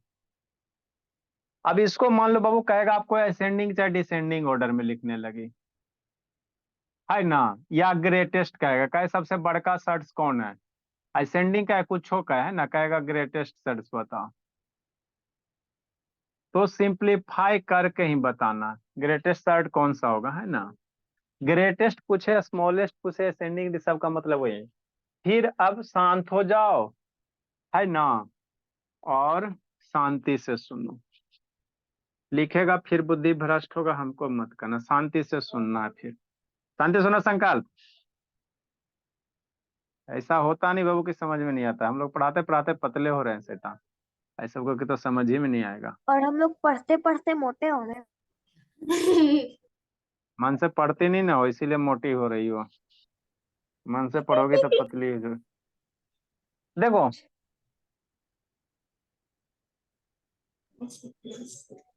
अब इसको मान लो बाबू कहेगा आपको असेंडिंग चाहे डिसेंडिंग ऑर्डर में लिखने लगी, है ना, या ग्रेटेस्ट कहेगा, कहे सबसे बड़का सर्च कौन है, असेंडिंग का है, कुछ हो का है ना, कहेगा ग्रेटेस्ट सर्च बताओ, तो सिंप्लीफाई करके ही बताना ग्रेटेस्ट सर्च कौन सा होगा, है ना। ग्रेटेस्ट पूछे स्मॉलेस्ट पूछे असेंडिंग, सबका मतलब वही है। फिर अब शांत हो जाओ, है ना, और शांति से सुनो, लिखेगा फिर बुद्धि भ्रष्ट होगा, हमको मत करना, शांति से सुनना है, फिर शांति सुनो संकल्प। ऐसा होता नहीं बाबू कि समझ में नहीं आता, हम लोग पढ़ाते पढ़ाते पतले हो रहे हैं सेटा, ऐसा को कि तो समझ ही में नहीं आएगा। और हम लोग पढ़ते पढ़ते मोटे हो रहे हैं। मन से पढ़ती नहीं ना हो, इसीलिए मोटी हो रही हो, मन से पढ़ोगी तो पतली हो जाओगी। देखो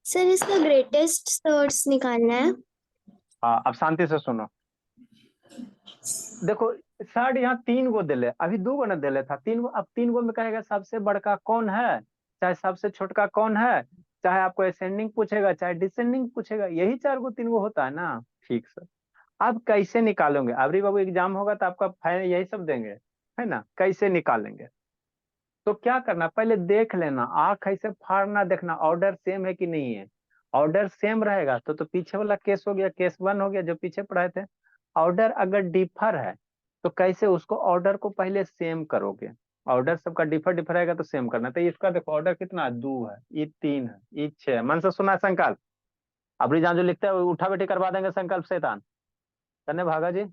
सर इसका ग्रेटेस्ट सर्च निकालना है। हाँ अब शांति से सुनो, देखो साढ़ यहाँ 3 गो दिले, अभी 2 गो ना दिले था, 3 गो, अब 3 गो में कहेगा सबसे बड़का कौन है, चाहे सबसे छोटका कौन है, चाहे आपको असेंडिंग पूछेगा चाहे डिसेंडिंग पूछेगा, यही 4 गो 3 गो होता है ना। ठीक सर, अब कैसे निकालोगे, अबरी बाबू एग्जाम होगा तो आपका फाइनल यही सब देंगे, है ना, कैसे निकालेंगे। तो क्या करना, पहले देख लेना, आंख ऐसे फाड़ना, देखना ऑर्डर सेम है कि नहीं है, ऑर्डर सेम रहेगा तो पीछे वाला केस हो गया, केस 1 हो गया जो पीछे पढ़ाए थे। ऑर्डर अगर डिफर है तो कैसे उसको ऑर्डर को पहले सेम करोगे, ऑर्डर सबका डिफर डिफर रहेगा तो सेम करना, तो इसका देखो ऑर्डर कितना 2 है, ये 3 है, ये 6 है, मन से सुना है संकल्प। अबरी जहाँ जो लिखते हैं उठा बैठी करवा देंगे संकल्प शैतान करने भागा जी,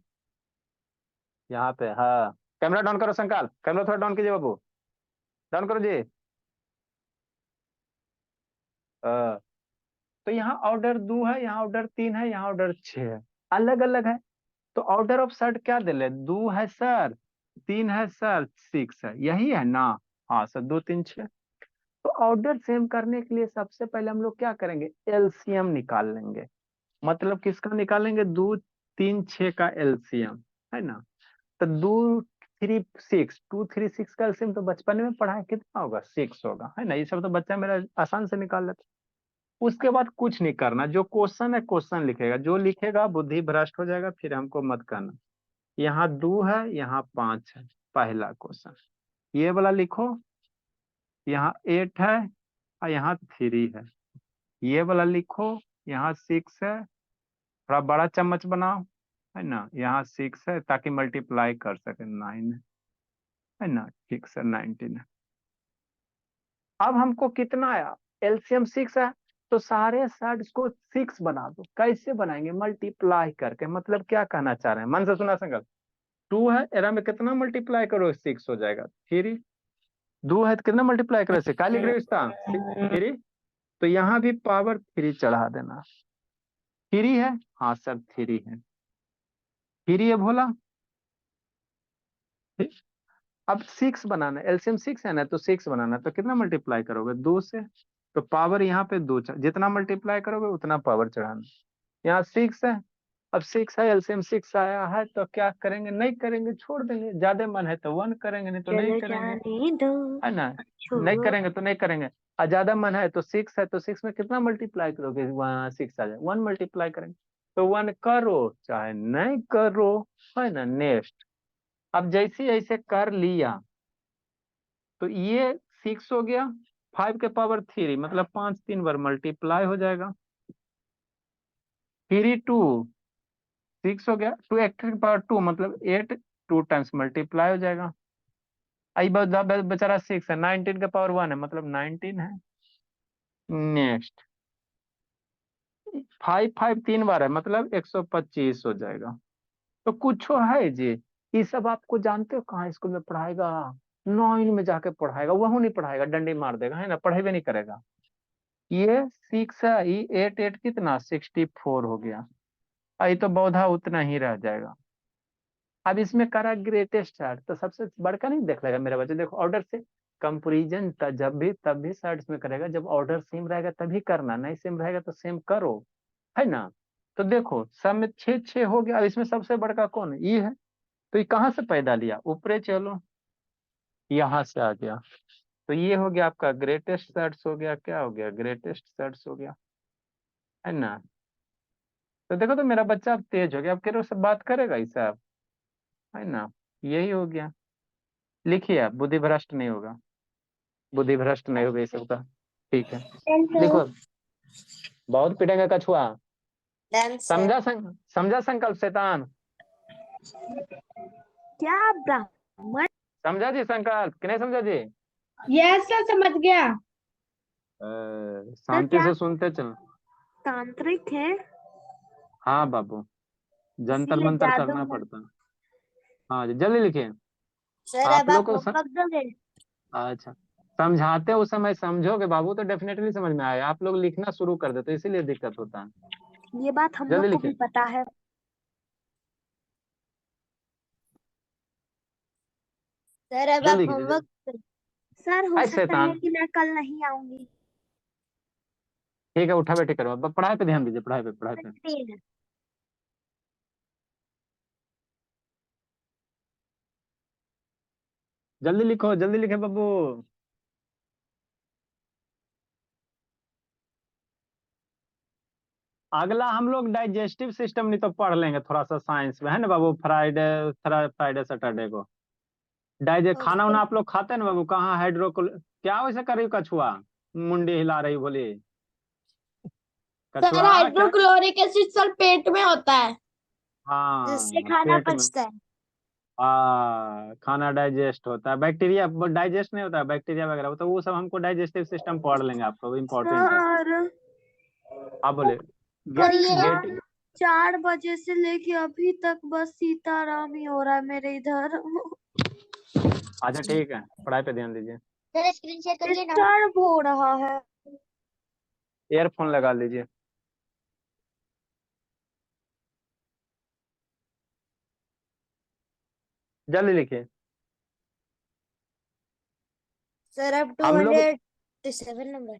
यहाँ पे हाँ। कैमरा डाउन करो संकल्प, कैमरा थोड़ा डाउन कीजिए बाबू, डाउन करो जी। तो यहाँ ऑर्डर 2 है, यहाँ ऑर्डर 3 है, यहाँ ऑर्डर 6 है, अलग अलग है। तो ऑर्डर ऑफ सर्ट क्या दे ले, 2 है सर, 3 है सर, 6 है, यही है ना। हाँ सर, 2 3 6। तो ऑर्डर सेम करने के लिए सबसे पहले हम लोग क्या करेंगे, एलसीएम निकाल लेंगे। मतलब किसका निकालेंगे, 2 3 6 का एलसीएम, है ना। तो 2 3 6, 2 3 6 का एलसीएम तो बचपन में पढ़ा है, कितना होगा, 6 होगा, है ना। ये सब तो बच्चा मेरा आसान से निकाल लेता। उसके बाद कुछ नहीं करना, जो क्वेश्चन है क्वेश्चन लिखेगा, जो लिखेगा बुद्धि भ्रष्ट हो जाएगा, फिर हमको मत करना। यहाँ 2 है, यहाँ 5 है, पहला क्वेश्चन ये वाला लिखो। यहाँ 8 है और यहाँ 3 है, ये वाला लिखो। यहाँ 6 है, थोड़ा बड़ा चम्मच बनाओ, है ना। यहाँ 6 है ताकि मल्टीप्लाई कर सके, 9 है ना, ठीक से 19 है। अब हमको कितना आया, एलसीएम 6 है, तो सारे साइड्स को 6 बना दो। कैसे बनाएंगे, मल्टीप्लाई करके। मतलब क्या कहना चाह रहे हैं, मन से सुना संकल्प। 2 है, एरा में कितना मल्टीप्लाई करो, 6 हो जाएगा। 3 2 है तो कितना मल्टीप्लाई करो, से क्या लिख रहे हो इसका, 3। तो यहाँ भी पावर 3 चढ़ा देना। 3 है, हाँ सर 3 है, 3 है भोला। ठीक? अब 6 बनाना, एलसीएम 6 है ना, तो 6 बनाना, तो कितना मल्टीप्लाई करोगे, 2 से। तो पावर यहाँ पे 2, जितना मल्टीप्लाई करोगे उतना पावर चढ़ाना। यहाँ 6 है, अब 6 है, एलसीएम 6 आया है, तो क्या करेंगे, नहीं करेंगे, छोड़ देंगे। ज्यादा मन है तो 1 करेंगे, नहीं तो नहीं चलो करेंगे, जाने दो, है ना। नहीं छोड़ो। करेंगे तो नहीं करेंगे। और ज्यादा मन है तो 6 है, तो 6 में कितना मल्टीप्लाई करोगे, वहाँ 6 आ जाए, 1 मल्टीप्लाई करेंगे। तो 1 करो चाहे नहीं करो, है ना। नेक्स्ट, अब जैसे ऐसे कर लिया तो ये 6 हो गया, 5 के पावर 3 मतलब 5 3 बार मल्टीप्लाई हो जाएगा। 3 2 6 हो गया, 2 8 के पावर 2 मतलब 8 2 टाइम्स मल्टीप्लाई हो जाएगा। आई बेचारा 6 है, 19 के पावर 1 है मतलब 19 है। नेक्स्ट, 5 5 3 बार है मतलब 125 हो जाएगा। तो कुछ है जी, ये सब आपको जानते हो कहाँ स्कूल में पढ़ाएगा, 9 में जाके पढ़ाएगा, वह नहीं पढ़ाएगा, डंडी मार देगा, है ना, पढ़ेबे नहीं करेगा। ये 6 है, ये 8 8 कितना 64 हो गया। ये तो बौधा उतना ही रह जाएगा। अब इसमें करा ग्रेटेस्ट है, तो सबसे बड़का नहीं देख लेगा मेरा बच्चा। देखो ऑर्डर से कंपेरिजन जब भी तब भी साइड्स में करेगा, जब ऑर्डर सेम रहेगा तभी करना, नहीं सेम रहेगा तो सेम करो, है ना। तो देखो सब में 6 6 हो गया। अब इसमें सबसे बड़का कौन है, ये है। तो ये कहाँ से पैदा लिया, ऊपरे चलो, यहाँ से आ गया। तो ये हो गया आपका ग्रेटेस्ट सर्ट्स हो गया, क्या हो गया, ग्रेटेस्ट सर्ट्स हो गया, है ना। तो देखो, तो मेरा बच्चा अब तेज हो गया, अब कह रहे से बात करेगा ही साहब, है ना। यही हो गया। लिखिए, आप बुद्धि भ्रष्ट नहीं होगा, बुद्धि भ्रष्ट नहीं होगा ये सब का। ठीक है, लिखो। बहुत पिटेंगे कछुआ, समझा संकल्प शैतान, क्या ब्राह्मण? समझा जी संकल्प कि नहीं समझा जी। यस सर, समझ गया। सर शांति क्या से सुनते चल। तांत्रिक है, हाँ बाबू, जंतर इसीलिए मंतर जादू करना में? पड़ता है। हाँ जी, जल्दी लिखिए। सर आप अब लोग आप को होमवर्क दोगे? अच्छा, समझाते उस समय समझोगे बाबू तो डेफिनेटली समझ में आएगा। आप लोग लिखना शुरू कर देते इसीलिए दिक्कत होता है। ये बात हम जल्दी लोग को भी लिखिए, पता है। सर अब जल्दी आप कीजिए जल्दी। होमवर्क। सर हो हाय सकता है शैतान, कि मैं कल नहीं आऊंगी। ठीक है, उठा बैठी करो, अब पढ़ाई पे ध्यान दीजिए, पढ़ाई पे पढ़ाई पे। 16। जल्दी लिखो, जल्दी लिखे बाबू। अगला हम लोग डाइजेस्टिव सिस्टम नहीं तो पढ़ लेंगे थोड़ा सा साइंस में, है ना बाबू। फ्राइडे फ्राइडे सैटरडे को डाइजेस्ट खाना ओके। वाना आप लोग खाते हैं ना बाबू। कहाँ क्या वैसे करी कछुआ, मुंडी हिला रही बोली, सर कछुआ क्या। हाइड्रोक्लोरिक एसिड सर पेट में होता है। जिससे हाँ खाना पेट में, पचता है। खाना डाइजेस्ट होता है, बैक्टीरिया डाइजेस्ट नहीं होता है, बैक्टीरिया वगैरह, तो वो सब हमको डाइजेस्टिव सिस्टम पढ़ लेंगे, आपको इम्पोर्टेंट है। सर आप बोले कल गेट 4 बजे से लेके अभी तक बस सीताराम ही हो रहा है मेरे इधर। अच्छा ठीक है, पढ़ाई पे ध्यान दीजिए। सर स्क्रीन शेयर करिए ना। डिस्टर्ब हो रहा है। ईयरफोन लगा लीजिए। जल्दी लिखिए। सर अब हम लोग 207 नंबर।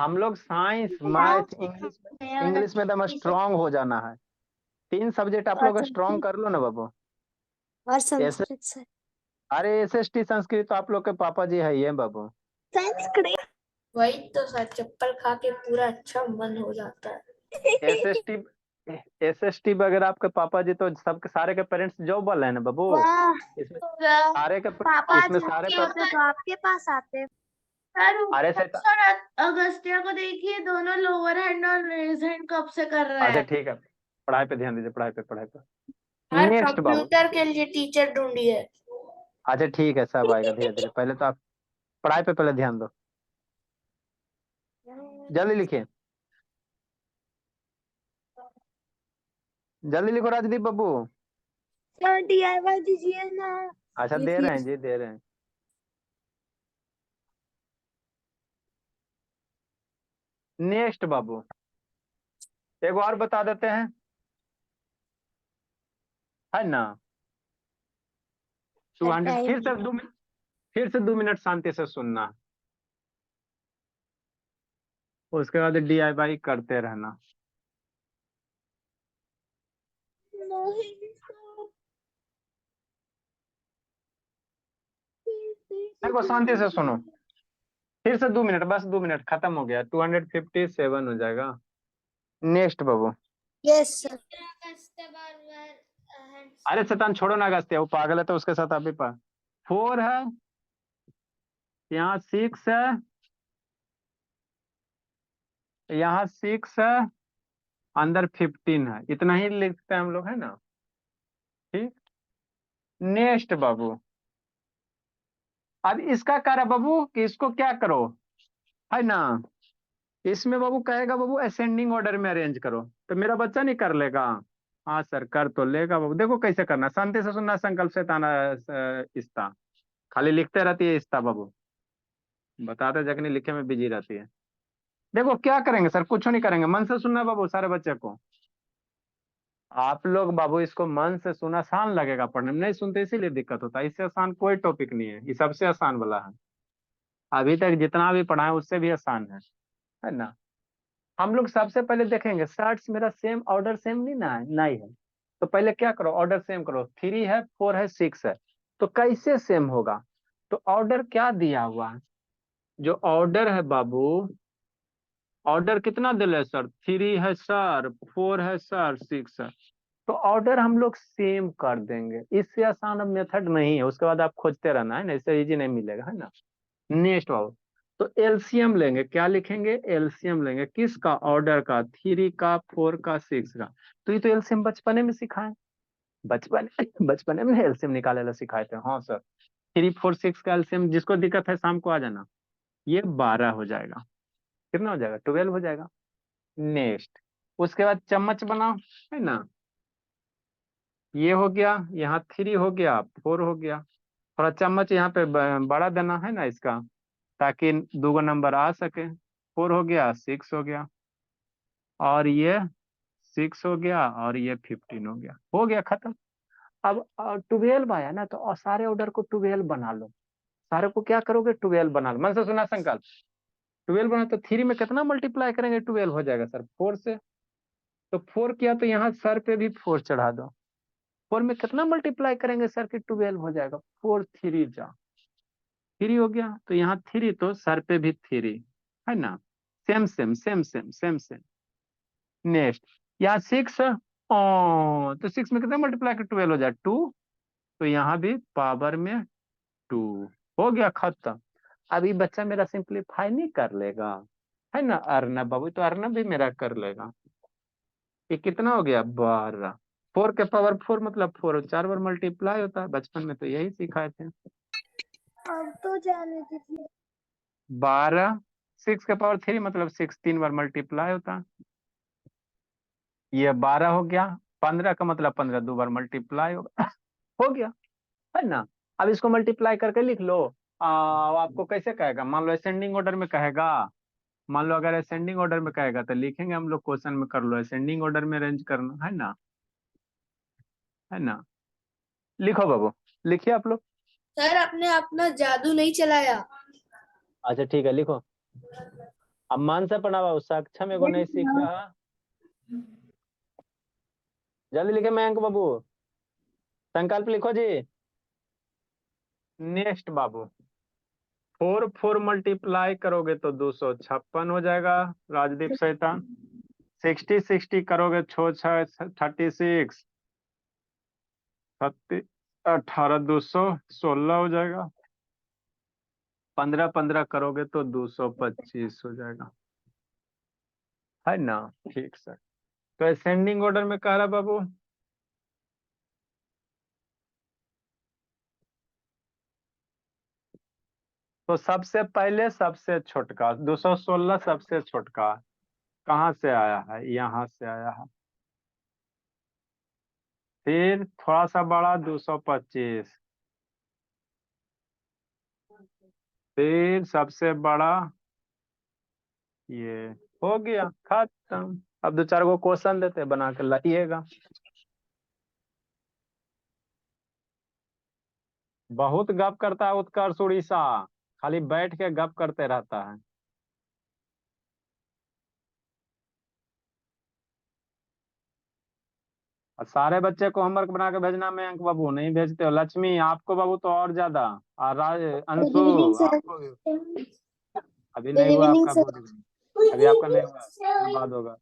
हम लोग साइंस, मैथ, इंग्लिश में एकदम स्ट्रांग हो जाना है। 3 सब्जेक्ट आप लोग स्ट्रांग कर लो ना बाबू। और ऐसे संस्कृत सर। अरे एसएसटी संस्कृत तो आप लोग के पापा जी है ही है बाबू। संस्कृत। वही तो सर, चप्पल खा के पूरा अच्छा मन हो जाता है। एसएसटी एसएसटी वगैरह आपके पापा जी तो सबके सारे के पेरेंट्स जॉब वाले हैं ना बाबू। वाह, इसमें पापा सारे के आज इसमें सारे छुट्टी होते तो आपके पास आते। सर अरे ऊपर से सर अगस्त्या को देखिए, दोनों लोअर हैंड और रेज हैंड कब से कर रहे अच्छा हैं। ठीक है, पढ़ाई पे ध्यान दीजिए, पढ़ाई पे। हर नेक्स्ट बाबू। कंप्यूटर के लिए टीचर ढूंढिए। अच्छा ठीक है, सब आएगा धीरे धीरे, पहले तो आप पढ़ाई पे पहले ध्यान दो। जल्दी लिखिए, जल्दी लिखो राजदीप बाबू। सर DIY दीजिए ना। अच्छा दे रहे हैं जी, दे रहे हैं। नेक्स्ट बाबू, एक और बता देते हैं, है ना। 200, फिर से 2 मिनट शांति से सुनना, उसके बाद DIY करते रहना। देखो शांति से सुनो, फिर से 2 मिनट, बस 2 मिनट, खत्म हो गया, 257 हो जाएगा। नेक्स्ट बाबू। Yes sir. अरे शैतान छोड़ो ना, अगस्त्य वो पागल है तो उसके साथ अभी 4 है, यहाँ 6 है, यहाँ 6 है, अंदर 15 है, इतना ही लिखते हैं हम लोग, है ना। ठीक। नेक्स्ट बाबू, अब इसका क्या है बाबू कि इसको क्या करो, है ना। इसमें बाबू कहेगा बाबू असेंडिंग ऑर्डर में अरेंज करो, तो मेरा बच्चा नहीं कर लेगा। हाँ सर कर तो लेगा बाबू, देखो कैसे करना, शांति से सुनना, संकल्प से ताना इस्ता, खाली लिखते रहती है इस्ता बाबू, बताते जखनी लिखे में बिजी रहती है। देखो क्या करेंगे सर, कुछ नहीं करेंगे, मन से सुनना बाबू सारे बच्चे को। आप लोग बाबू इसको मन से सुना, आसान लगेगा पढ़ने में, नहीं सुनते इसीलिए दिक्कत होता है, इससे आसान कोई टॉपिक नहीं है, ये सबसे आसान वाला है, अभी तक जितना भी पढ़ा है उससे भी आसान है ना। हम लोग सबसे पहले देखेंगे शर्ट्स मेरा सेम ऑर्डर सेम नहीं ना है, नहीं है, तो पहले क्या करो, ऑर्डर सेम करो, 3 है, 4 है, 6 है, तो कैसे सेम होगा, तो ऑर्डर क्या दिया हुआ है, जो ऑर्डर है बाबू, ऑर्डर कितना दिले सर, 3 है सर, 4 है सर, 6 है, तो ऑर्डर हम लोग सेम कर देंगे, इससे आसान अब मेथड नहीं है, उसके बाद आप खोजते रहना है ना, इससे इजी नहीं मिलेगा, है ना। नेक्स्ट बाबू, तो एलसीएम लेंगे, क्या लिखेंगे, एलसीएम लेंगे किसका, ऑर्डर का, 3 का, 4 का, 6 का, तो ये तो एलसीएम बचपने में सिखाए, बचपन बचपने में एलसीएम निकाले सिखाए थे, हाँ सर। 3 4 6 का एलसीएम, जिसको दिक्कत है शाम को आ जाना, ये 12 हो जाएगा, कितना हो जाएगा, 12 हो जाएगा। नेक्स्ट, उसके बाद चम्मच बनाओ, है ना, ये हो गया, यहाँ 3 हो गया, 4 हो गया, थोड़ा चम्मच यहाँ पे बड़ा देना है ना इसका, ताकि 2 नंबर आ सके, 4 हो गया, 6 हो गया, और ये 6 हो गया, और ये 15 हो गया खत्म। अब 12 आया ना, तो सारे ऑर्डर को 12 बना लो, सारे को क्या करोगे, 12 बना लो, मन से सुना संकल्प, 12 बना, तो 3 में कितना मल्टीप्लाई करेंगे, 12 हो जाएगा सर 4 से, तो 4 किया तो यहाँ सर पे भी 4 चढ़ा दो, 4 में कितना मल्टीप्लाई करेंगे सर की, 12 हो जाएगा, 4 3 जा 3 हो गया, तो यहाँ 3 तो सर पे भी 3, है ना, same same same same same same. Next, यहाँ 6, तो 6 में कितना मल्टीप्लाई कर 12 हो जाए 2, तो यहाँ भी पावर में 2, हो गया खत्म। अभी बच्चा मेरा सिंप्लीफाई नहीं कर लेगा, है ना, अर्नब बाबू, तो अर्नब भी मेरा कर लेगा, ये कितना हो गया 12, 4 के पावर 4 मतलब 4 4 बार मल्टीप्लाई होता है, बचपन में तो यही सिखाए थे। अब तो जाने दीजिए। 12, 6 के पावर 3 मतलब 6 3 बार मल्टीप्लाई होता है, ये 12 हो गया, 15 का मतलब 15 2 बार मल्टीप्लाई होगा हो गया, है ना। अब इसको मल्टीप्लाई करके लिख लो, आपको कैसे कहेगा, मान लो असेंडिंग ऑर्डर में कहेगा, मान लो अगर असेंडिंग ऑर्डर में कहेगा तो लिखेंगे हम लोग क्वेश्चन में, कर लो असेंडिंग ऑर्डर में अरेंज करना है ना, है ना। लिखो बाबू, लिखिए आप लोग। सर आपने अपना जादू नहीं चलाया। अच्छा ठीक है, लिखो। अब मन से पढ़ा बाबू, सक्षम एगो नहीं सीख रहा। जल्दी लिखे मयंक बाबू, संकल्प लिखो जी। नेक्स्ट बाबू, 4 मल्टीप्लाई करोगे तो 256 हो जाएगा राजदीप शैतान। 60 करोगे 36, 18 216 हो जाएगा। 15 करोगे तो 225 हो जाएगा, है ना। ठीक सर। तो असेंडिंग ऑर्डर में कह रहा बाबू, तो सबसे पहले सबसे छोटका 216 सबसे छोटका कहाँ से आया है, यहाँ से आया है। फिर थोड़ा सा बड़ा 225, फिर सबसे बड़ा ये, हो गया खत्म। अब 2-4 को क्वेश्चन देते बना के लाइएगा। बहुत गप करता है उत्कर्ष उड़ीसा, खाली बैठ के गप करते रहता है। और सारे बच्चे को होमवर्क बना के भेजना में अंक बाबू, नहीं भेजते हो। लक्ष्मी आपको बाबू तो और ज्यादा। और गुड अंशु इवनिंग सर। आपको भी। अभी गुड नहीं हुआ इवनिंग आपका सर। गुड इवनिंग, अभी आपका नहीं हुआ, बाद होगा।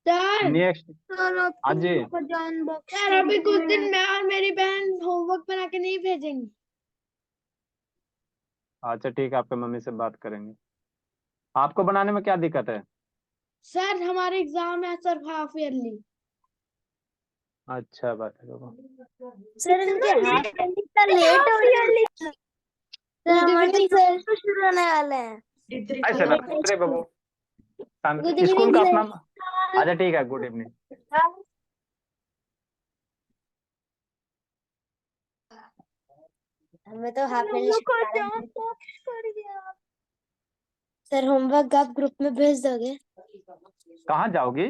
Sir next. सर हाँ जी, जान बॉक्स सर अभी कुछ दिन मैं और मेरी बहन होमवर्क बना के नहीं भेजेंगे। अच्छा ठीक है, आपके मम्मी से बात करेंगे। आपको बनाने में क्या दिक्कत है। सर हमारे एग्जाम है सर हाफ ईयरली। अच्छा बात है बाबू। सर इनके हाफ ईयरली इतना लेट हो रहा है। सर गुड हमारे इवनिंग तो तो शुरू होने वाले हैं। ऐसे ना पूछ रहे बाबू, गुड स्कूल इवनिंग का सर। अपना। अच्छा ठीक है, गुड इवनिंग। हमें तो हाफ ईयरली को शुरू जान बॉक्स कर दिया। सर होमवर्क आप ग्रुप में भेज दोगे। कहाँ जाओगी।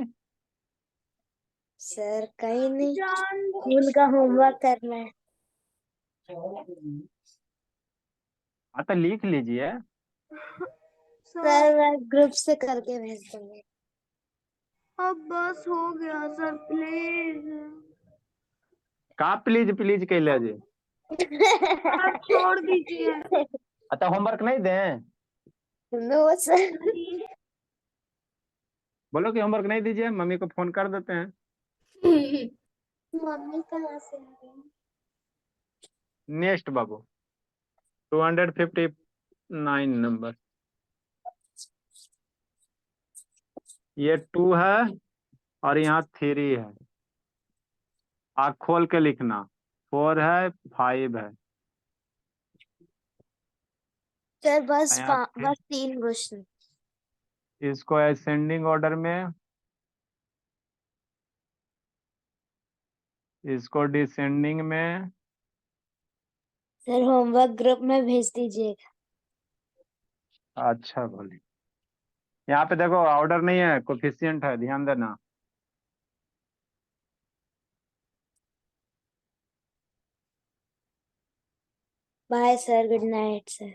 सर कहीं नहीं, जान स्कूल का होमवर्क करना है। हाँ तो लिख लीजिए। सर सर मैं ग्रुप से करके भेज दूंगी। अब बस हो गया सर प्लीज। कहाँ प्लीज प्लीज कैले जी। आप छोड़ दीजिए। अच्छा होमवर्क नहीं दें, नो सर। बोलो कि होमवर्क नहीं दीजिए, मम्मी को फोन कर देते हैं। मम्मी कहाँ से आ गई। नेक्स्ट बाबू, 259 नंबर, ये 2 है और यहाँ 3 है। आँख खोल के लिखना, 4 है 5 है। सर यहाँ बस 3 क्वेश्चन। इसको असेंडिंग ऑर्डर में, इसको डिसेंडिंग में। सर होमवर्क ग्रुप में भेज दीजिएगा। अच्छा बोलिए, यहाँ पे देखो ऑर्डर नहीं है, कोफिशिएंट है, ध्यान देना। Bye sir, good night sir.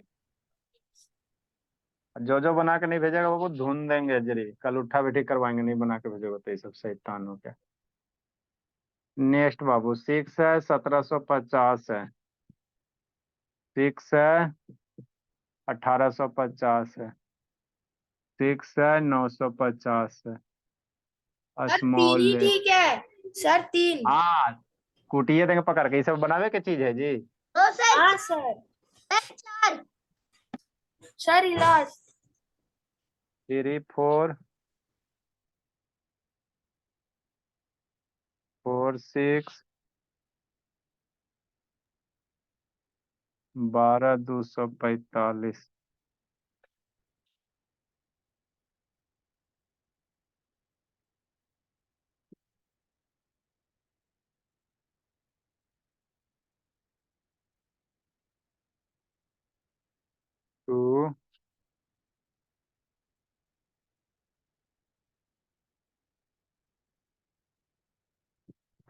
जो जो बना के नहीं भेजेगा वो धुन देंगे जरी, कल उठा बैठी करवाएंगे, नहीं बना के भेजोगे तो ये सब शैतान हो गया। नेक्स्ट बाबू, 6 है 1750 है, 6 है 1850 है, 6 है 950 है, सर 3 ही स्मॉल। ठीक है। सर 3। हाँ, कुटिए देंगे पकड़ के, ये सब बनावे के चीज है जी। हाँ सर। सर इलाज। 3 4 4 6 12 245। 2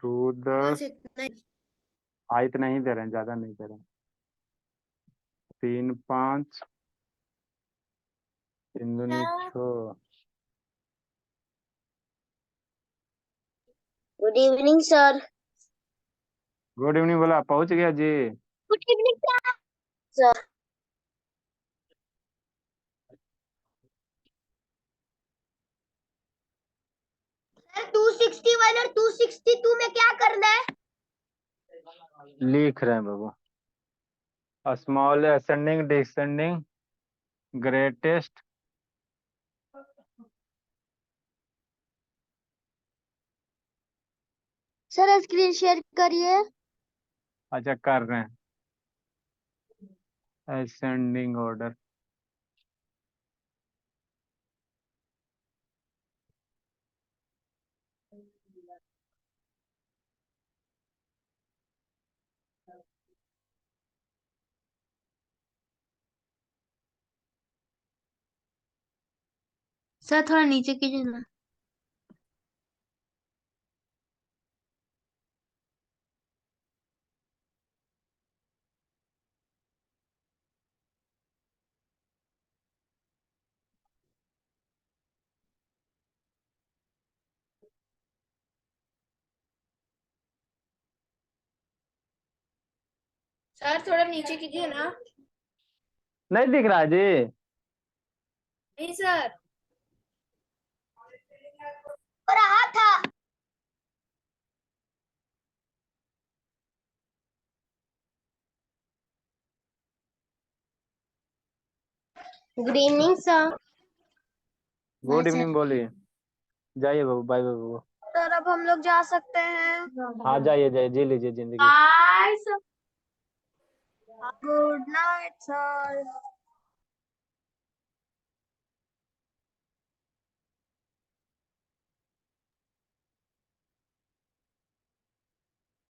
2 बस 10 इतना ही। हाँ इतना ही दे रहे हैं, ज्यादा नहीं दे रहे हैं। 3 5 3 दूनी 6। Good evening sir. Good evening बोला, पहुंच गया जी। Good evening sir. सर 261 और 262 में क्या करना है? लिख रहे हैं बाबू, small ascending descending greatest. Sir screen share करिए। अच्छा कर रहे हैं, असेंडिंग ऑर्डर। सर थोड़ा नीचे कीजिए ना। सर थोड़ा नीचे कीजिए ना। नहीं दिख रहा है जी। नहीं सर। हो रहा था। Good evening sir. Good evening बोलिए। जाइए बाबू, बाय बाबू। सर अब हम लोग जा सकते हैं। हाँ जाइए जाइए, जी लीजिए जिंदगी। Bye sir. Good night sir.